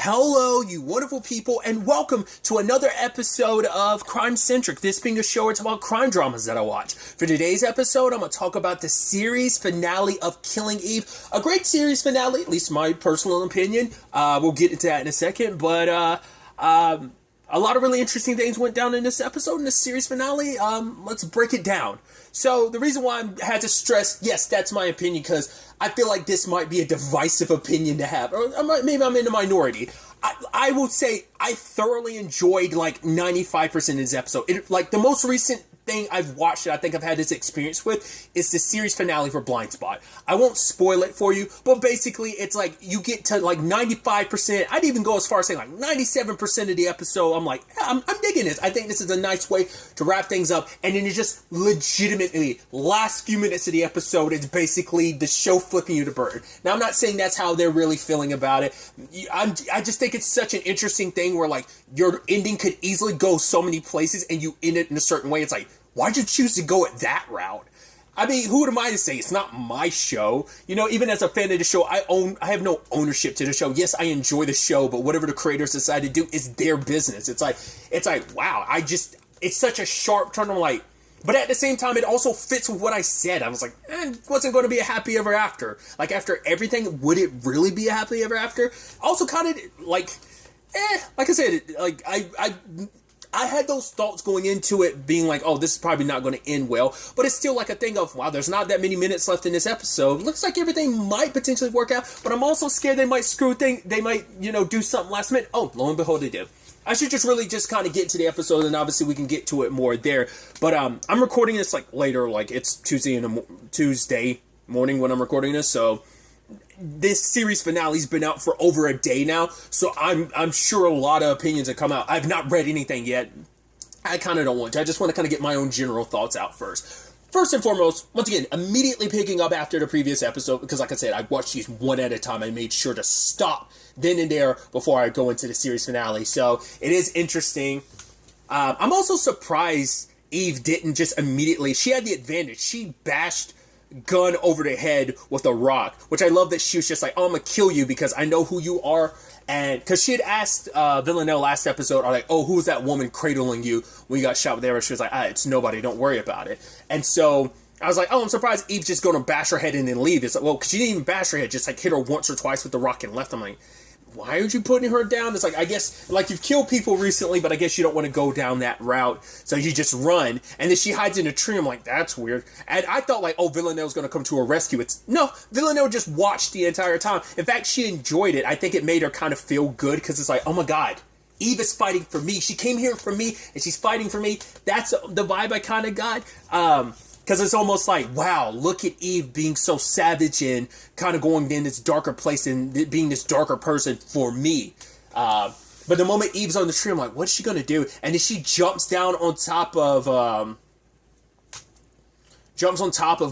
Hello, you wonderful people, and welcome to another episode of Centric. This being a show, it's about crime dramas that I watch. For today's episode, I'm going to talk about the series finale of Killing Eve. A great series finale, at least my personal opinion. We'll get into that in a second, but a lot of really interesting things went down in this episode, in this series finale. Let's break it down. So, the reason why I had to stress, yes, that's my opinion, because I feel like this might be a divisive opinion to have. Or maybe I'm in the minority. I will say I thoroughly enjoyed, 95% of this episode. The most recent thing I've watched that I think I've had this experience with is the series finale for Blind Spot. I won't spoil it for you, but basically it's like you get to 95%. I'd even go as far as saying 97% of the episode. I'm digging this. I think this is a nice way to wrap things up. And then it's just legitimately last few minutes of the episode, it's basically the show flipping you the bird. Now I'm not saying that's how they're really feeling about it. I just think it's such an interesting thing where your ending could easily go so many places and you end it in a certain way. It's like, why'd you choose to go at that route? I mean, who am I to say? It's not my show. Even as a fan of the show, I have no ownership to the show. Yes, I enjoy the show, but whatever the creators decide to do is their business. It's like, wow, it's such a sharp turn. But at the same time, it also fits with what I said. I was like, it wasn't going to be a happy ever after. After everything, would it really be a happy ever after? Also kind of, like I said, I had those thoughts going into it being like, oh, this is probably not going to end well. But it's still a thing of, wow, there's not that many minutes left in this episode. Looks like everything might potentially work out, but I'm also scared they might screw things. They might, do something last minute. Oh, lo and behold, they did. I should just really just kind of get into the episode, and obviously we can get to it more there. But I'm recording this later, it's Tuesday morning when I'm recording this, so this series finale's been out for over a day now, so I'm sure a lot of opinions have come out. I've not read anything yet. I kind of don't want to. I just want to kind of get my own general thoughts out first. First and foremost, once again, immediately picking up after the previous episode, because like I said, I watched these one at a time. I made sure to stop then and there before I go into the series finale. So it is interesting. I'm also surprised Eve didn't just immediately, she had the advantage. She bashed Gunn over the head with a rock, which I love that she was just like, oh, I'm gonna kill you because I know who you are. And because she had asked Villanelle last episode, who was that woman cradling you when you got shot with the arrow? She was like, it's nobody, don't worry about it. And so I was like, oh, I'm surprised Eve's just going to bash her head and then leave. It's like, well, because she didn't even bash her head, just hit her once or twice with the rock and left. I'm like, why aren't you putting her down? It's like, I guess, you've killed people recently, but I guess you don't want to go down that route, so you just run. And then she hides in a tree. I'm like, that's weird. And I thought, Villanelle's going to come to her rescue. No, Villanelle just watched the entire time. In fact, she enjoyed it. I think it made her kind of feel good, because it's like, oh my God, Eve is fighting for me. She came here for me, and she's fighting for me. That's the vibe I kind of got. Because it's almost like, wow, look at Eve being so savage and kind of going in this darker place and being this darker person for me. But the moment Eve's on the tree, I'm like, what's she going to do? And then she jumps down on top of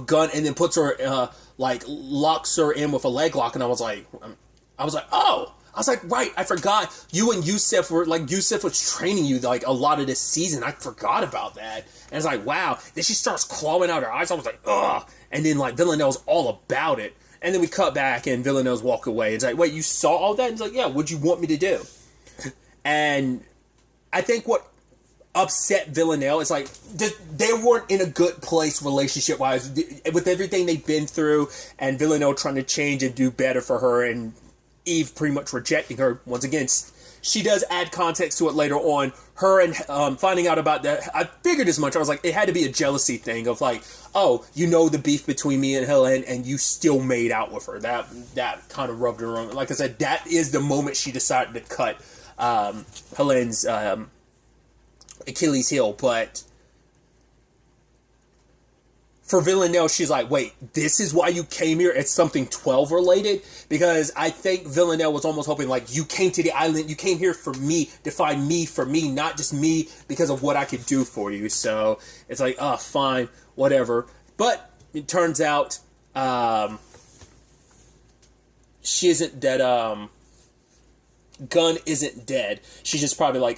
Gunn and then puts her, locks her in with a leg lock. And I was like, oh. I was like, right, I forgot. You and Yusuf were, Yusuf was training you, a lot of this season. I forgot about that. And it's like, wow. Then she starts clawing out her eyes. I was like, ugh. And then, Villanelle's all about it. And then we cut back, and Villanelle's walk away. It's like, wait, you saw all that? And it's like, yeah, what'd you want me to do? And I think what upset Villanelle is, they weren't in a good place relationship-wise. With everything they've been through, and Villanelle trying to change and do better for her, and Eve pretty much rejecting her. Once again, she does add context to it later on. Her and finding out about that, I figured as much. I was like, it had to be a jealousy thing of oh, the beef between me and Helen, and you still made out with her. That kind of rubbed her wrong. Like I said, that is the moment she decided to cut Helen's Achilles heel. But for Villanelle, she's like, wait, this is why you came here? It's something 12 related? Because I think Villanelle was almost hoping, you came to the island, you came here for me, to find me for me, not just me because of what I could do for you. So it's like, oh, fine, whatever. But it turns out she isn't dead. Gunn isn't dead. She's just probably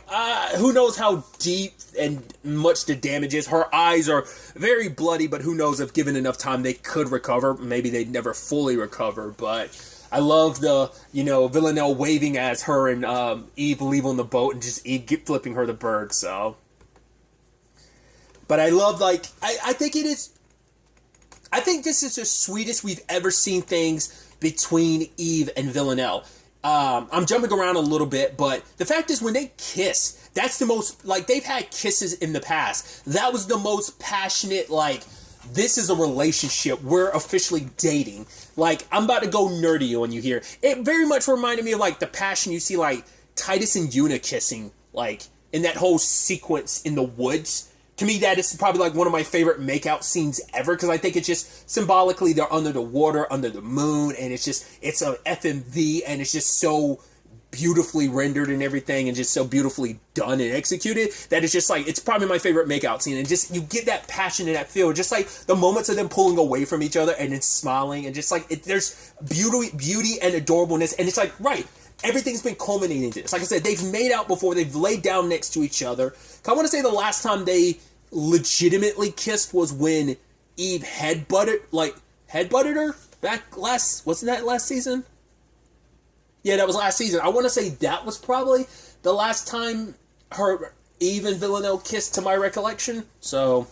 who knows how deep and much the damage is. Her eyes are very bloody, but who knows if given enough time they could recover. Maybe they'd never fully recover, but I love the, Villanelle waving as her and Eve leave on the boat and just Eve flipping her the bird, so. But I love, like, I think this is the sweetest we've ever seen things between Eve and Villanelle. I'm jumping around a little bit, but the fact is when they kiss, that's the most, like, they've had kisses in the past. That was the most passionate, like, this is a relationship. We're officially dating. Like, I'm about to go nerdy on you here. It very much reminded me of, like, the passion you see, like, Titus and Una kissing, like, in that whole sequence in the woods. To me, that is probably, like, one of my favorite makeout scenes ever, because I think it's just symbolically they're under the water, under the moon, and it's a FMV, and it's just so beautifully rendered and everything, and just so beautifully done and executed, that it's just, like, it's probably my favorite makeout scene, and just, you get that passion and that feel, just, like, the moments of them pulling away from each other, and then smiling, and just, like, there's beauty and adorableness, and it's, like, right, everything's been culminating into this. Like I said, they've made out before, they've laid down next to each other. I want to say the last time they legitimately kissed was when Eve headbutted her wasn't that last season? Yeah, that was last season. I want to say that was probably the last time Eve and Villanelle kissed, to my recollection. So,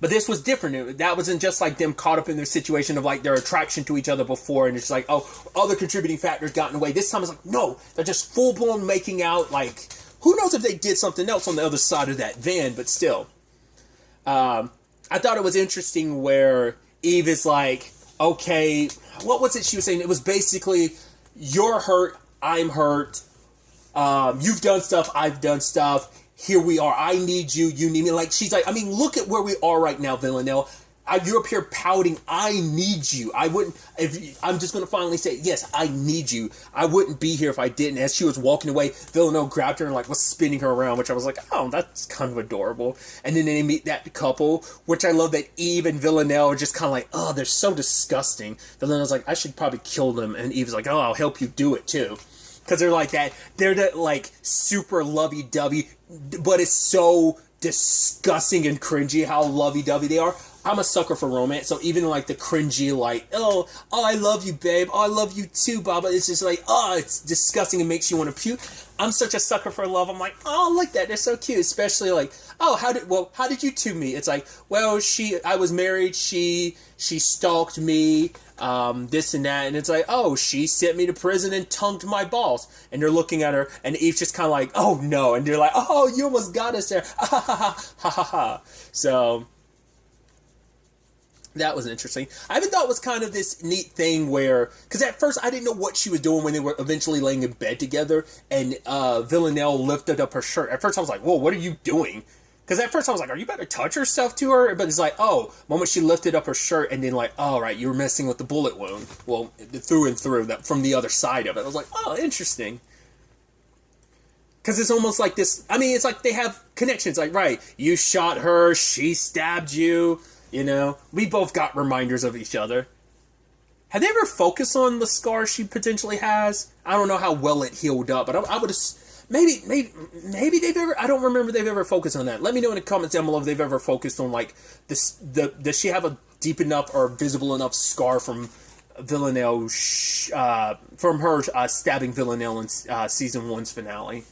but this was different. That wasn't just like them caught up in their situation of like their attraction to each other before, and it's like, oh, other contributing factors got in the way. This time it's like, no, they're just full blown making out. Like, who knows if they did something else on the other side of that van, but still. I thought it was interesting where Eve is like, okay, what was it she was saying? It was basically, you're hurt, I'm hurt, you've done stuff, I've done stuff, here we are, I need you, you need me. Like, she's like, I mean, look at where we are right now, Villanelle. You're up here pouting, I need you. I'm just going to finally say, yes, I need you. I wouldn't be here if I didn't. As she was walking away, Villanelle grabbed her and, like, was spinning her around, which I was like, oh, that's kind of adorable. And then they meet that couple, which I love that Eve and Villanelle are just kind of like, oh, they're so disgusting. Villanelle's like, I should probably kill them. And Eve's like, oh, I'll help you do it, too. Because they're like that. They're that, like, super lovey-dovey, but it's so disgusting and cringy how lovey-dovey they are. I'm a sucker for romance, so even like the cringy, like, oh, I love you, babe, oh, I love you too, Baba, it's just like, oh, it's disgusting and makes you want to puke. I'm such a sucker for love. I'm like, oh, I like that, they're so cute, especially like, oh, how did you two meet? It's like, well, I was married, she stalked me, this and that, and it's like, oh, she sent me to prison and tongued my balls, and they're looking at her, and Eve's just kind of like, oh, no, and they're like, oh, you almost got us there, ha, ha, ha, ha, ha, ha, so that was interesting. I even thought it was kind of this neat thing where, because at first I didn't know what she was doing when they were eventually laying in bed together, and Villanelle lifted up her shirt. At first I was like, whoa, what are you doing? Because at first I was like, are you about to touch yourself to her? But it's like, oh, moment she lifted up her shirt, and then like, oh, right, you were messing with the bullet wound. Well, through and through, that from the other side of it. I was like, oh, interesting. Because it's almost like this, I mean, it's like they have connections. Like, right, you shot her, she stabbed you. You know, we both got reminders of each other. Have they ever focused on the scar she potentially has? I don't know how well it healed up, but I would have, maybe they've ever, I don't remember they've ever focused on that. Let me know in the comments down below if they've ever focused on, like, does she have a deep enough or visible enough scar from Villanelle, from her stabbing Villanelle in season 1's finale?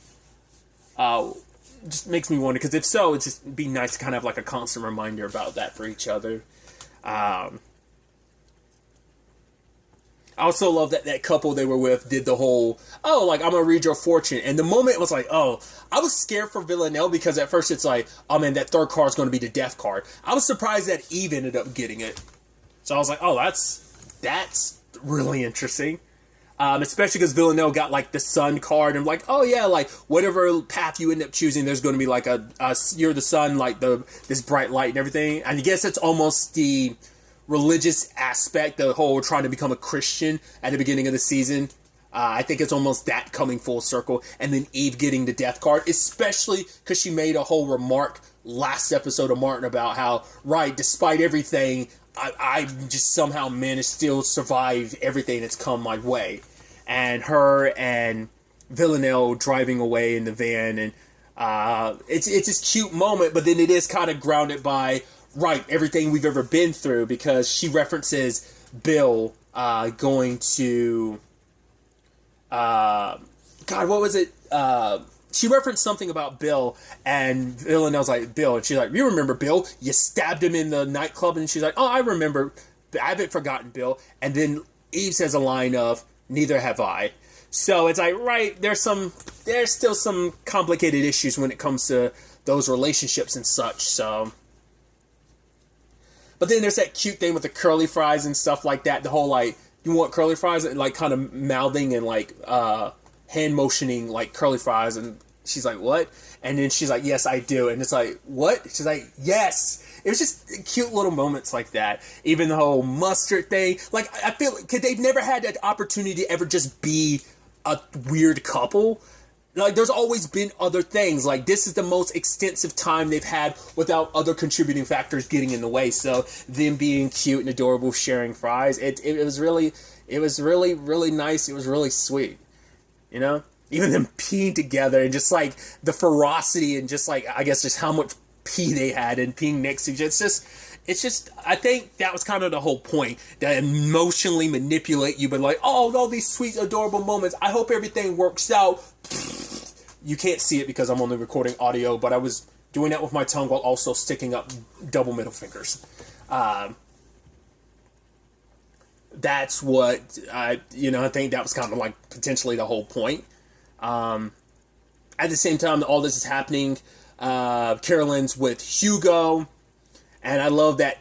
Just makes me wonder, because if so, it'd just be nice to kind of have like a constant reminder about that for each other. I also love that couple they were with did the whole, oh, like, I'm gonna read your fortune, and the moment it was like, oh, I was scared for Villanelle, because at first it's like, oh man, that third card is going to be the death card. I was surprised that Eve ended up getting it, so I was like, oh, that's really interesting. Especially because Villanelle got, like, the sun card. And I'm like, oh, yeah, like, whatever path you end up choosing, there's going to be, like, you're the sun, like, this bright light and everything. And I guess it's almost the religious aspect, the whole trying to become a Christian at the beginning of the season. I think it's almost that coming full circle. And then Eve getting the death card, especially because she made a whole remark last episode of Martin about how, right, despite everything, I just somehow managed to still survive everything that's come my way. And her and Villanelle driving away in the van, and it's this cute moment, but then it is kind of grounded by, right, everything we've ever been through, because she references Bill, going to, God, what was it? She referenced something about Bill, and Villanelle's like, Bill, and she's like, you remember Bill? You stabbed him in the nightclub, and she's like, oh, I remember. I haven't forgotten Bill. And then Eve says a line of, neither have I. So it's like, right, there's still some complicated issues when it comes to those relationships and such, so. But then there's that cute thing with the curly fries and stuff like that, the whole, like, you want curly fries, and, like, kind of mouthing and, like, hand motioning, like, curly fries, and she's like, what? And then she's like, yes, I do. And it's like, what? She's like, yes. It was just cute little moments like that. Even the whole mustard thing. Like, I feel like they've never had that opportunity to ever just be a weird couple. Like, there's always been other things. Like, this is the most extensive time they've had without other contributing factors getting in the way. So, them being cute and adorable, sharing fries, it was really nice. It was really sweet. You know? Even them peeing together and just, like, the ferocity and just, like, I guess just how much pee they had and peeing next to each other. It's just, I think that was kind of the whole point. That emotionally manipulate you, but like, oh, all these sweet, adorable moments. I hope everything works out. You can't see it because I'm only recording audio, but I was doing that with my tongue while also sticking up double middle fingers. That's what, I think that was kind of like potentially the whole point. At the same time, all this is happening, Carolyn's with Hugo, and I love that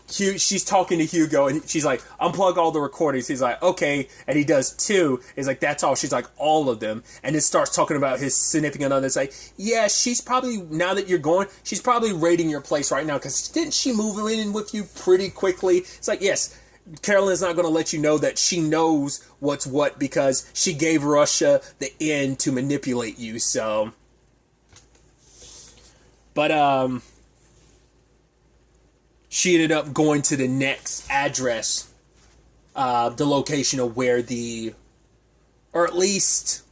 she's talking to Hugo, and she's like, unplug all the recordings. He's like, okay, and he does too. He's like, that's all. She's like, all of them. And then starts talking about his significant other. It's like, yeah, she's probably, now that you're going, she's probably raiding your place right now, because didn't she move in with you pretty quickly? It's like, yes, Carolyn's not going to let you know that she knows what's what, because she gave Russia the end to manipulate you, so. But, she ended up going to the next address, the location of where or at least,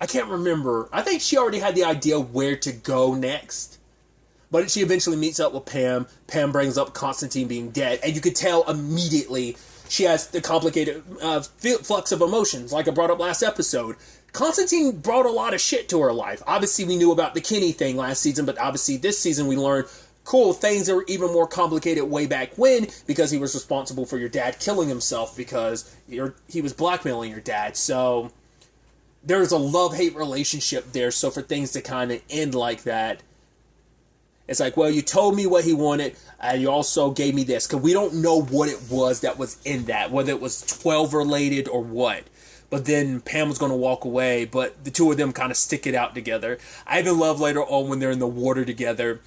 I can't remember. I think she already had the idea where to go next. But she eventually meets up with Pam. Pam brings up Constantine being dead. And you could tell immediately she has the complicated flux of emotions, like I brought up last episode. Constantine brought a lot of shit to her life. Obviously, we knew about the Kenny thing last season, but obviously this season we learned, cool, things that were even more complicated way back when, because he was responsible for your dad killing himself because he was blackmailing your dad. So there's a love-hate relationship there. So for things to kind of end like that, it's like, well, you told me what he wanted, and you also gave me this. Because we don't know what it was that was in that, whether it was 12 related or what. But then Pam was going to walk away, but the two of them kind of stick it out together. I even love later on when they're in the water together,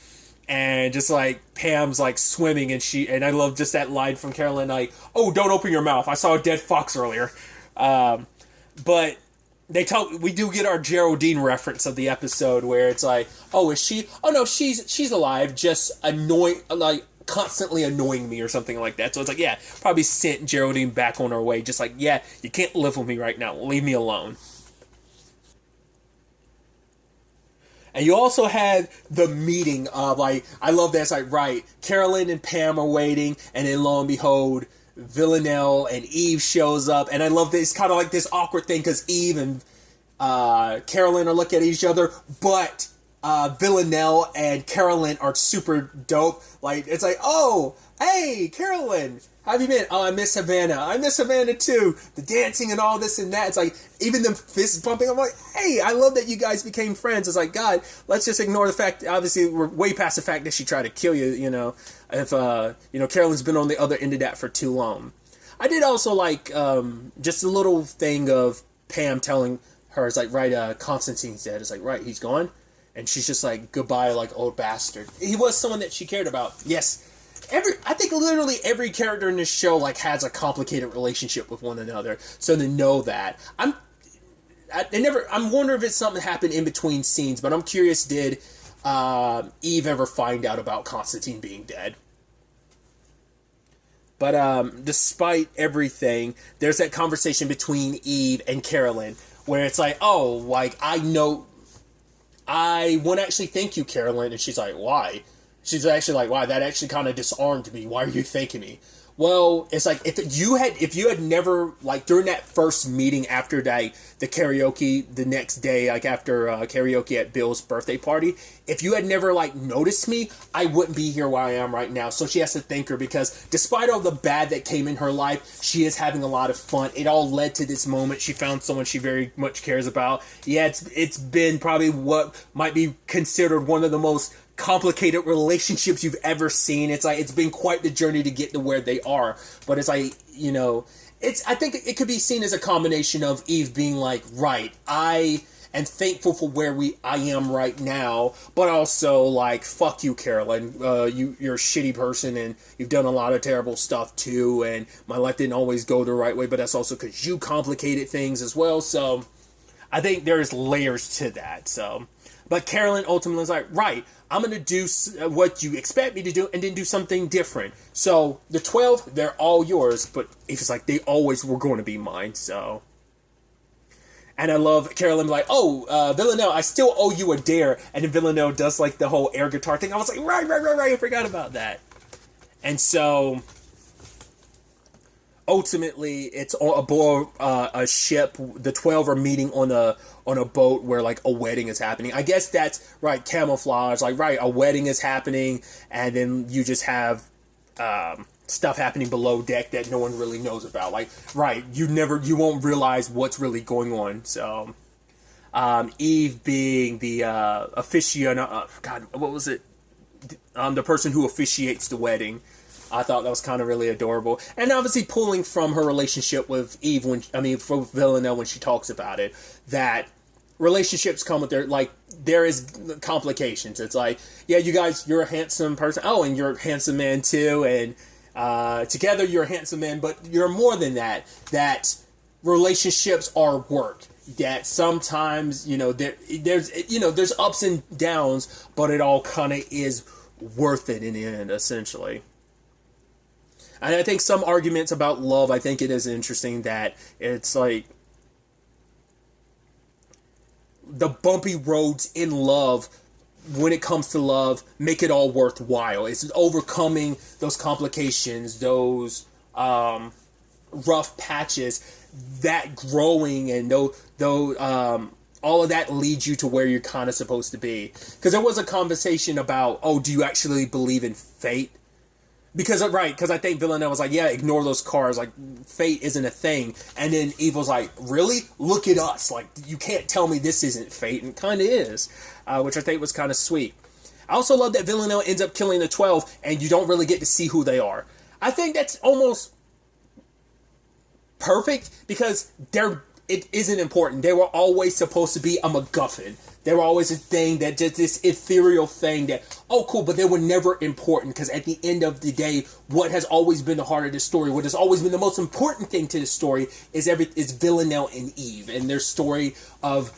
and just like Pam's like swimming, and I love just that line from Carolyn, like, oh, don't open your mouth. I saw a dead fox earlier. But we do get our Geraldine reference of the episode where it's like, oh, is she? Oh no, she's alive, just constantly annoying me or something like that. So it's like, yeah, probably sent Geraldine back on her way, just like, yeah, you can't live with me right now. Leave me alone. And you also had the meeting of, like, I love that. It's like, right, Carolyn and Pam are waiting, and then lo and behold, Villanelle and Eve shows up. And I love this, kind of like this awkward thing, because Eve and Carolyn are looking at each other, but Villanelle and Carolyn are super dope. Like, it's like, oh, hey, Carolyn, how have you been? Oh, I miss Havana. I miss Havana too. The dancing and all this and that. It's like, even them fist bumping. I'm like, hey, I love that you guys became friends. It's like, God, let's just ignore the fact, obviously, we're way past the fact that she tried to kill you, if, Carolyn's been on the other end of that for too long. I did also like, just a little thing of Pam telling her, it's like, right, Constantine's dead. It's like, right, he's gone. And she's just like, goodbye, like, old bastard. He was someone that she cared about. Yes. I think literally every character in this show, like, has a complicated relationship with one another. So to know that. I'm wondering if it's something that happened in between scenes, but I'm curious, did Eve ever find out about Constantine being dead? But despite everything, there's that conversation between Eve and Carolyn, where it's like, oh, like, I want to actually thank you, Carolyn. And she's like, why? She's actually like, wow, that actually kind of disarmed me. Why are you thanking me? Well, it's like if you had never, like, during that first meeting after the karaoke the next day, like after karaoke at Bill's birthday party, if you had never like noticed me, I wouldn't be here where I am right now. So she has to thank her, because despite all the bad that came in her life, she is having a lot of fun. It all led to this moment. She found someone she very much cares about. Yeah, it's been probably what might be considered one of the most complicated relationships you've ever seen. It's like, it's been quite the journey to get to where they are. But it's like, you know, I think it could be seen as a combination of Eve being like, right, I am thankful for where I am right now, but also like, fuck you, Carolyn. You're a shitty person, and you've done a lot of terrible stuff too, and my life didn't always go the right way, but that's also because you complicated things as well. So I think there's layers to that. So, but Carolyn ultimately is like, right, I'm going to do what you expect me to do, and then do something different. So the 12, they're all yours, but it's like, they always were going to be mine. So, and I love Carolyn like, oh, Villanelle, I still owe you a dare. And then Villanelle does like the whole air guitar thing. I was like, right, I forgot about that. And so ultimately, it's aboard a ship. The 12 are meeting on a boat where like a wedding is happening. I guess that's right, camouflage. Like, right, a wedding is happening, and then you just have stuff happening below deck that no one really knows about. Like, right, you won't realize what's really going on. So, Eve being the officiant. God, what was it? The person who officiates the wedding. I thought that was kind of really adorable. And obviously pulling from her relationship with Eve, for Villanelle when she talks about it, that relationships come with there is complications. It's like, yeah, you guys, you're a handsome person. Oh, and you're a handsome man too. And together you're a handsome man, but you're more than that. That relationships are work. That sometimes, there's ups and downs, but it all kind of is worth it in the end, essentially. And I think some arguments about love, I think it is interesting that it's like the bumpy roads in love, when it comes to love, make it all worthwhile. It's overcoming those complications, those rough patches, that growing, and all of that leads you to where you're kind of supposed to be. Because there was a conversation about, do you actually believe in fate? Because I think Villanelle was like, yeah, ignore those cars. Like, fate isn't a thing. And then Eve was like, really? Look at us. Like, you can't tell me this isn't fate. And it kind of is, which I think was kind of sweet. I also love that Villanelle ends up killing the 12, and you don't really get to see who they are. I think that's almost perfect, because it isn't important. They were always supposed to be a MacGuffin. They were always a thing that just this ethereal thing that, cool, but they were never important, because at the end of the day, what has always been the heart of the story, what has always been the most important thing to the story is Villanelle and Eve, and their story of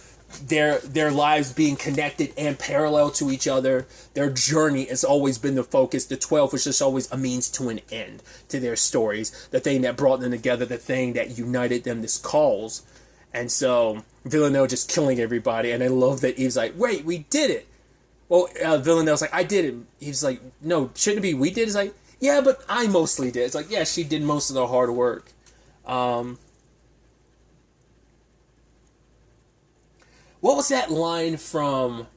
their lives being connected and parallel to each other. Their journey has always been the focus. The 12 was just always a means to an end to their stories. The thing that brought them together, the thing that united them, this cause. And so Villanelle just killing everybody. And I love that Eve's like, wait, we did it. Well, Villanelle's like, I did it. Eve's like, no, shouldn't it be we did? It's like, yeah, but I mostly did. It's like, yeah, she did most of the hard work. What was that line from?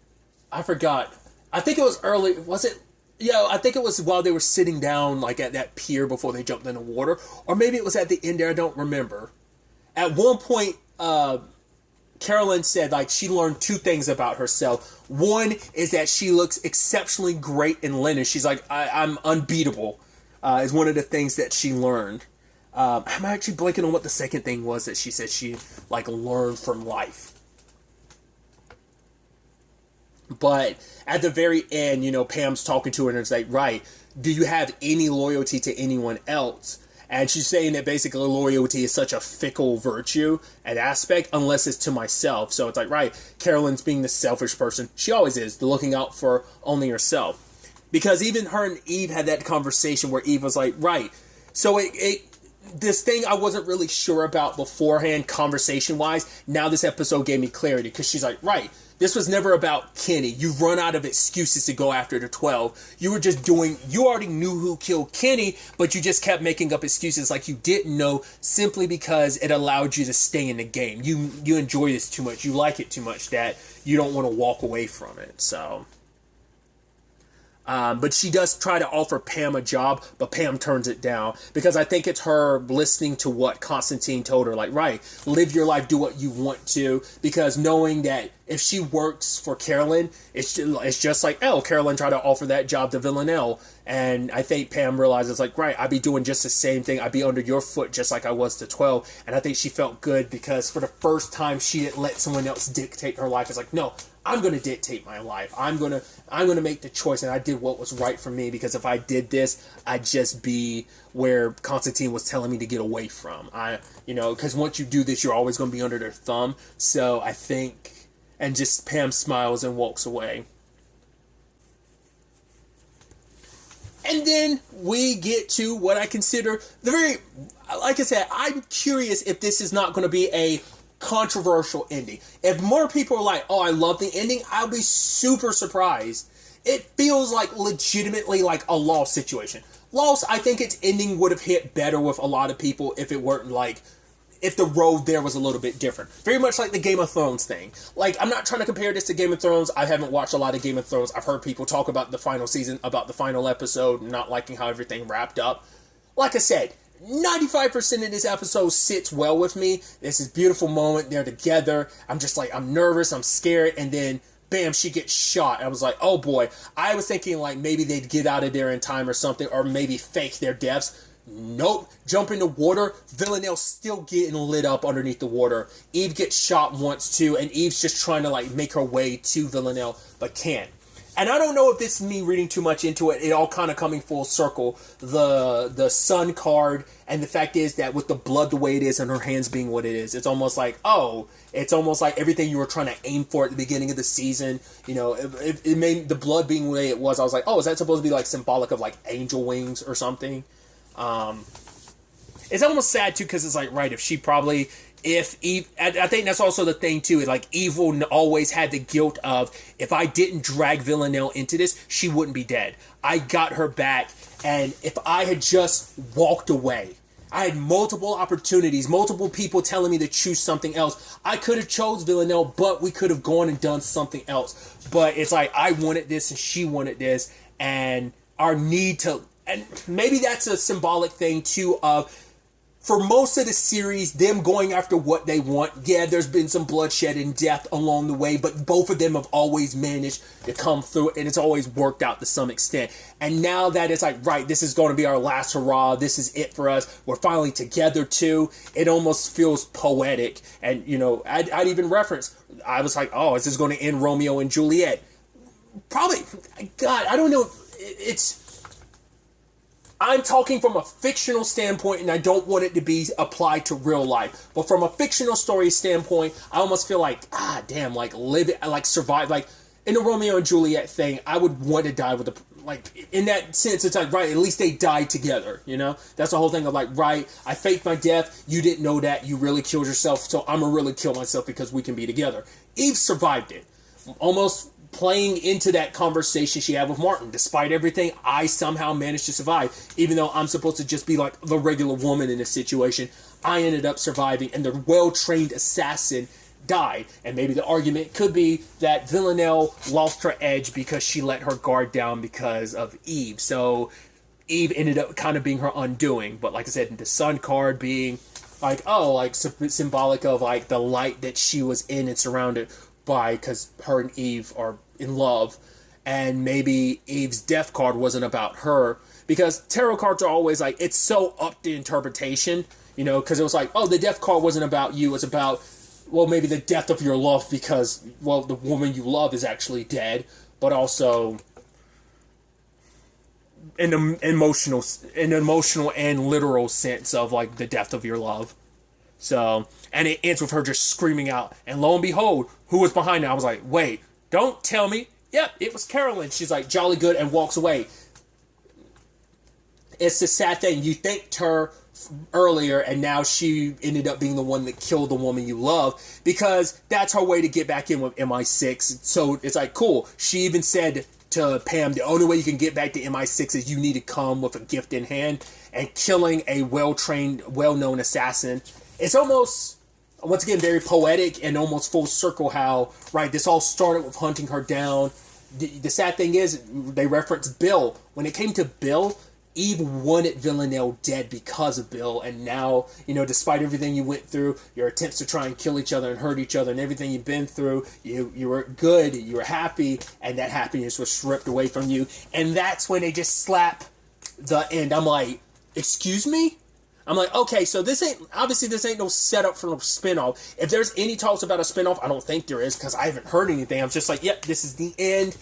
I forgot. I think it was early. Was it? Yeah, I think it was while they were sitting down, like at that pier before they jumped in the water, or maybe it was at the end there. I don't remember. At one point, Carolyn said like she learned two things about herself. One is that she looks exceptionally great in linen. She's like, I'm unbeatable. Is one of the things that she learned. I'm actually blanking on what the second thing was that she said she like learned from life. But at the very end, Pam's talking to her and it's like, right, do you have any loyalty to anyone else? And she's saying that basically loyalty is such a fickle virtue and aspect unless it's to myself. So it's like, right, Carolyn's being the selfish person. She always is, looking out for only herself. Because even her and Eve had that conversation where Eve was like, right, so this thing I wasn't really sure about beforehand, conversation-wise, now this episode gave me clarity, because she's like, right, this was never about Kenny. You've run out of excuses to go after the 12. You were just you already knew who killed Kenny, but you just kept making up excuses like you didn't know, simply because it allowed you to stay in the game. You enjoy this too much. You like it too much that you don't want to walk away from it, so... but she does try to offer Pam a job, but Pam turns it down, because I think it's her listening to what Constantine told her, like, right, live your life, do what you want to, because knowing that if she works for Carolyn, it's just like, oh, Carolyn tried to offer that job to Villanelle, and I think Pam realizes, like, right, I'd be doing just the same thing, I'd be under your foot just like I was to 12, and I think she felt good, because for the first time, she didn't let someone else dictate her life. It's like, no, I'm going to dictate my life. I'm going to make the choice, and I did what was right for me, because if I did this, I'd just be where Constantine was telling me to get away from. Because once you do this, you're always going to be under their thumb. So I think, and just Pam smiles and walks away. And then we get to what I consider like I said, I'm curious if this is not going to be a controversial ending. If more people are like, oh, I love the ending, I'll be super surprised. It feels like legitimately like a Lost situation. Lost, I think its ending would have hit better with a lot of people if it weren't like, if the road there was a little bit different. Very much like the Game of Thrones thing. Like, I'm not trying to compare this to Game of Thrones. I haven't watched a lot of Game of Thrones. I've heard people talk about the final season, about the final episode, not liking how everything wrapped up. Like I said, 95% of this episode sits well with me. There's this beautiful moment. They're together. I'm just like, I'm nervous. I'm scared. And then, bam, she gets shot. I was like, oh boy. I was thinking like maybe they'd get out of there in time or something, or maybe fake their deaths. Nope. Jump in the water. Villanelle's still getting lit up underneath the water. Eve gets shot once too, and Eve's just trying to like make her way to Villanelle, but can't. And I don't know if this is me reading too much into it. It all kind of coming full circle. The sun card, and the fact is that with the blood the way it is and her hands being what it is, it's almost like, oh, it's almost like everything you were trying to aim for at the beginning of the season. You know, it made the blood being the way it was. I was like, oh, is that supposed to be like symbolic of like angel wings or something? It's almost sad too, because it's like, right, if Eve, I think that's also the thing too, like Eve always had the guilt of, if I didn't drag Villanelle into this, she wouldn't be dead. I got her back, and if I had just walked away, I had multiple opportunities, multiple people telling me to choose something else. I could have chose Villanelle, but we could have gone and done something else. But it's like, I wanted this and she wanted this, and our need to, and maybe that's a symbolic thing too of, for most of the series, them going after what they want. Yeah, there's been some bloodshed and death along the way, but both of them have always managed to come through, and it's always worked out to some extent. And now that it's like, right, this is going to be our last hurrah, this is it for us, we're finally together too, it almost feels poetic. And, you know, I'd even reference, I was like, oh, is this going to end Romeo and Juliet? Probably, God, I don't know, I'm talking from a fictional standpoint, and I don't want it to be applied to real life. But from a fictional story standpoint, I almost feel like, damn, like live it, like survive. Like in the Romeo and Juliet thing, I would want to die with like in that sense. It's like, right, at least they died together. You know, that's the whole thing of like, right, I faked my death. You didn't know that. You really killed yourself, so I'm gonna really kill myself because we can be together. Eve survived it, almost playing into that conversation she had with Martin. Despite everything, I somehow managed to survive. Even though I'm supposed to just be like the regular woman in this situation, I ended up surviving, and the well-trained assassin died. And maybe the argument could be that Villanelle lost her edge because she let her guard down because of Eve. So Eve ended up kind of being her undoing. But like I said, the sun card being like, oh, like symbolic of like the light that she was in and surrounded by, because her and Eve are in love. And maybe Eve's death card wasn't about her, because tarot cards are always like, it's so up to interpretation, you know, because it was like, oh, the death card wasn't about you, it's about, well, maybe the death of your love, because, well, the woman you love is actually dead, but also in an emotional and literal sense of like the death of your love. So, and it ends with her just screaming out, and lo and behold, who was behind her? I was like, wait, don't tell me. Yep, it was Carolyn. She's like, jolly good, and walks away. It's the sad thing. You thanked her earlier, and now she ended up being the one that killed the woman you love, because that's her way to get back in with MI6. So it's like, cool. She even said to Pam, the only way you can get back to MI6 is you need to come with a gift in hand, and killing a well-trained, well-known assassin. It's almost, once again, very poetic and almost full circle how, right, this all started with hunting her down. The sad thing is, they reference Bill. When it came to Bill, Eve wanted Villanelle dead because of Bill, and now, you know, despite everything you went through, your attempts to try and kill each other and hurt each other and everything you've been through, you were good, you were happy, and that happiness was stripped away from you. And that's when they just slap the end. I'm like, excuse me? I'm like, okay, so this ain't no setup for a spinoff. If there's any talks about a spinoff, I don't think there is, because I haven't heard anything. I'm just like, yep, this is the end.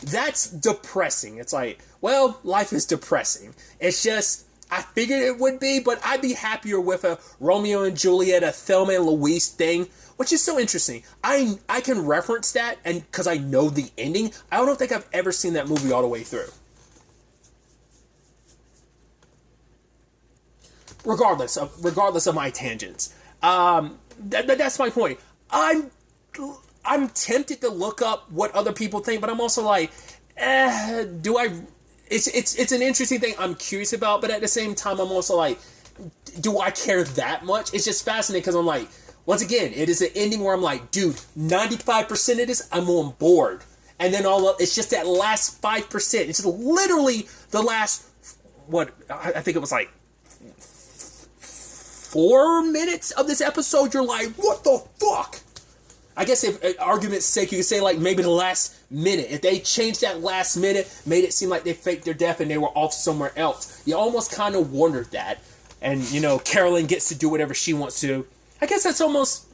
That's depressing. It's like, well, life is depressing. It's just, I figured it would be, but I'd be happier with a Romeo and Juliet, a Thelma and Louise thing, which is so interesting. I can reference that, and because I know the ending. I don't think I've ever seen that movie all the way through. Regardless of my tangents, that's my point. I'm tempted to look up what other people think, but I'm also like, do I? It's an interesting thing I'm curious about, but at the same time, I'm also like, do I care that much? It's just fascinating because I'm like, once again, it is an ending where I'm like, dude, 95% of this, I'm on board, and then it's just that last 5%. It's just literally the last, what I think it was like 4 minutes of this episode, you're like, what the fuck? I guess if argument's sake, you could say like maybe the last minute. If they changed that last minute, made it seem like they faked their death and they were off somewhere else. You almost kind of wondered that. And, you know, Carolyn gets to do whatever she wants to. I guess that's almost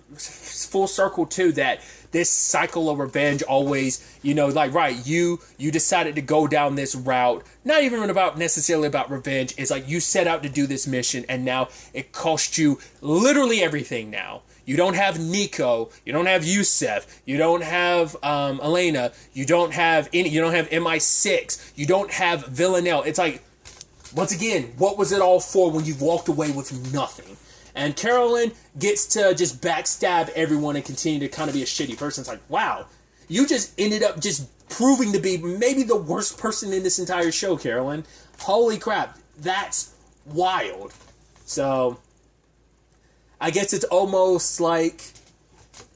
full circle too, that this cycle of revenge always, you know, like, right, you decided to go down this route, not even necessarily about revenge. It's like you set out to do this mission, and now it cost you literally everything now. You don't have Nico, you don't have Yusef, you don't have Elena, you don't have MI6, you don't have Villanelle. It's like, once again, what was it all for when you've walked away with nothing? And Carolyn gets to just backstab everyone and continue to kind of be a shitty person. It's like, wow, you just ended up just proving to be maybe the worst person in this entire show, Carolyn. Holy crap, that's wild. So, I guess it's almost like,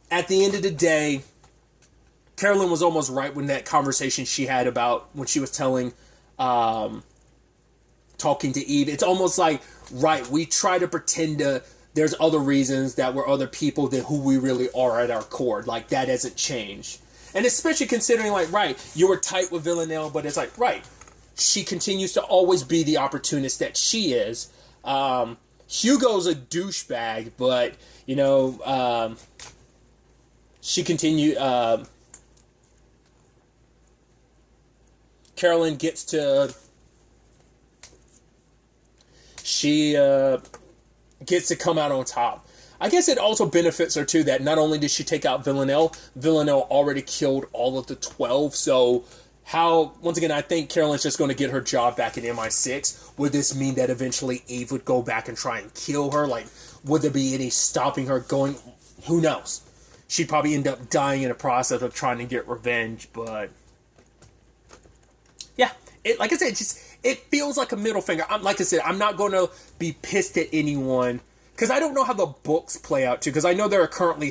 at the end of the day, Carolyn was almost right when that conversation she had about when she was talking to Eve. It's almost like, right, we try to pretend there's other reasons, that we're other people than who we really are at our core. Like, that hasn't changed. And especially considering, like, right, you were tight with Villanelle, but it's like, right, she continues to always be the opportunist that she is. Hugo's a douchebag, but, you know, she continued, Carolyn gets to, she gets to come out on top. I guess it also benefits her, too, that not only did she take out Villanelle already killed all of the 12, so once again, I think Carolyn's just going to get her job back in MI6. Would this mean that eventually Eve would go back and try and kill her? Like, would there be any stopping her going? Who knows? She'd probably end up dying in the process of trying to get revenge, but yeah, like I said, it feels like a middle finger. Like I said, I'm not going to be pissed at anyone, because I don't know how the books play out, too, because I know there are currently,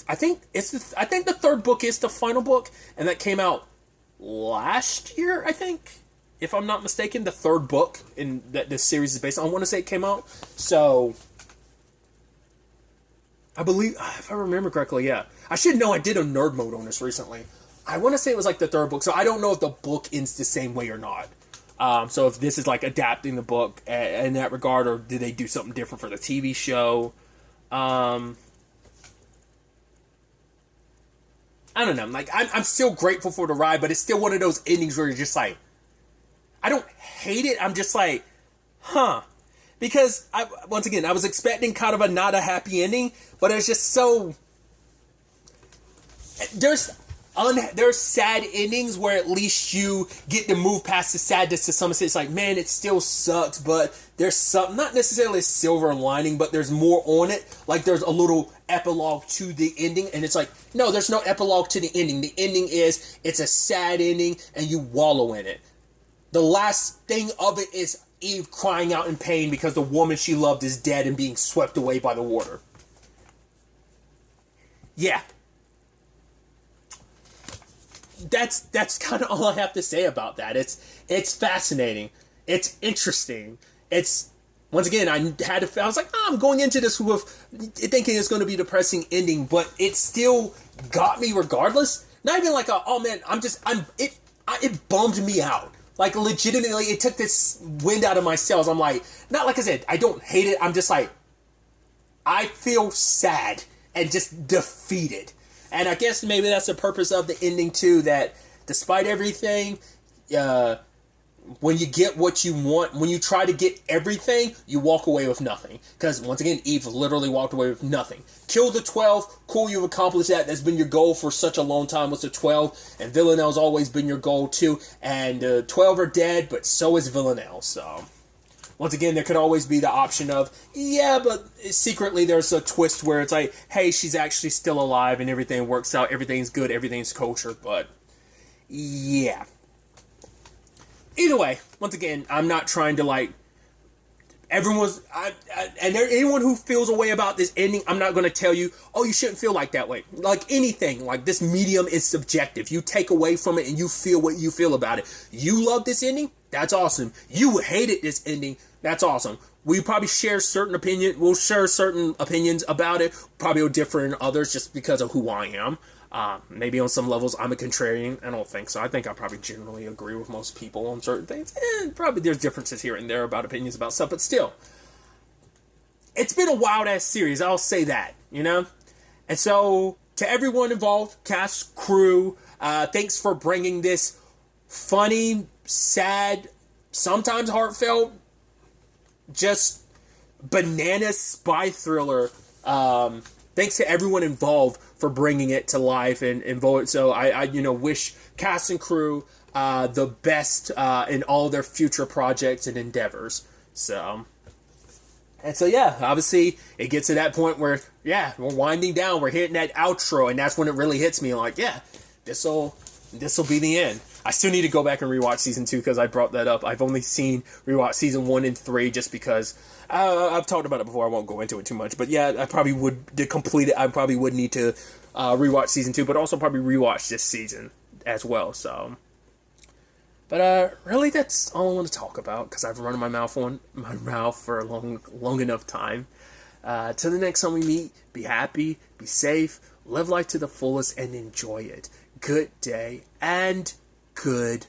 I think the third book is the final book, and that came out last year, I think, if I'm not mistaken. The third book in that this series is based on, I want to say it came out. So, I believe, if I remember correctly, yeah. I should know, I did a nerd mode on this recently. I want to say it was like the third book, so I don't know if the book ends the same way or not. So if this is like adapting the book in that regard, or did they do something different for the TV show? I don't know. Like, I'm still grateful for the ride, but it's still one of those endings where you're just like, I don't hate it. I'm just like, huh. Because, once again, I was expecting kind of a not a happy ending, but it's just so, there's sad endings where at least you get to move past the sadness to some extent. It's like, man, it still sucks, but there's some, not necessarily a silver lining, but there's more on it. Like there's a little epilogue to the ending, and it's like, no, there's no epilogue to the ending. The ending is, it's a sad ending, and you wallow in it. The last thing of it is Eve crying out in pain because the woman she loved is dead and being swept away by the water. Yeah. That's kind of all I have to say about that. It's fascinating. It's interesting. It's, once again, I was like, I'm going into this with thinking it's going to be a depressing ending, but it still got me regardless. Not even like, oh man, it bummed me out. Like legitimately, it took this wind out of my sails. I'm like, not like I said, I don't hate it. I'm just like, I feel sad and just defeated. And I guess maybe that's the purpose of the ending too, that despite everything, when you get what you want, when you try to get everything, you walk away with nothing. Because once again, Eve literally walked away with nothing. Kill the 12, cool, you've accomplished that. That's been your goal for such a long time, was the 12. And Villanelle's always been your goal too. And 12 are dead, but so is Villanelle, so... Once again, there could always be the option of, yeah, but secretly there's a twist where it's like, hey, she's actually still alive and everything works out, everything's good, everything's kosher, but yeah. Either way, once again, I'm not trying to like, anyone who feels a way about this ending, I'm not going to tell you, oh, you shouldn't feel like that way. Like anything, like this medium is subjective. You take away from it and you feel what you feel about it. You love this ending? That's awesome. You hated this ending? That's awesome. We probably share certain opinions. We'll share certain opinions about it. Probably will differ in others just because of who I am. Maybe on some levels I'm a contrarian. I don't think so. I think I probably generally agree with most people on certain things. And probably there's differences here and there about opinions about stuff. But still, it's been a wild-ass series. I'll say that, you know? And so, to everyone involved, cast, crew, thanks for bringing this funny, sad, sometimes heartfelt, just bananas spy thriller. Thanks to everyone involved for bringing it to life and vote. So I wish cast and crew the best in all their future projects and endeavors. So yeah, obviously it gets to that point where we're winding down, we're hitting that outro, and that's when it really hits me. Like, yeah, this'll be the end. I still need to go back and rewatch season 2 because I brought that up. I've only rewatched season 1 and 3 just because I've talked about it before. I won't go into it too much, but yeah, I probably would to complete it. I probably would need to rewatch season 2, but also probably rewatch this season as well. So, but really, that's all I want to talk about because I've run my mouth for a long enough time. Till the next time we meet, be happy, be safe, live life to the fullest, and enjoy it. Good day and good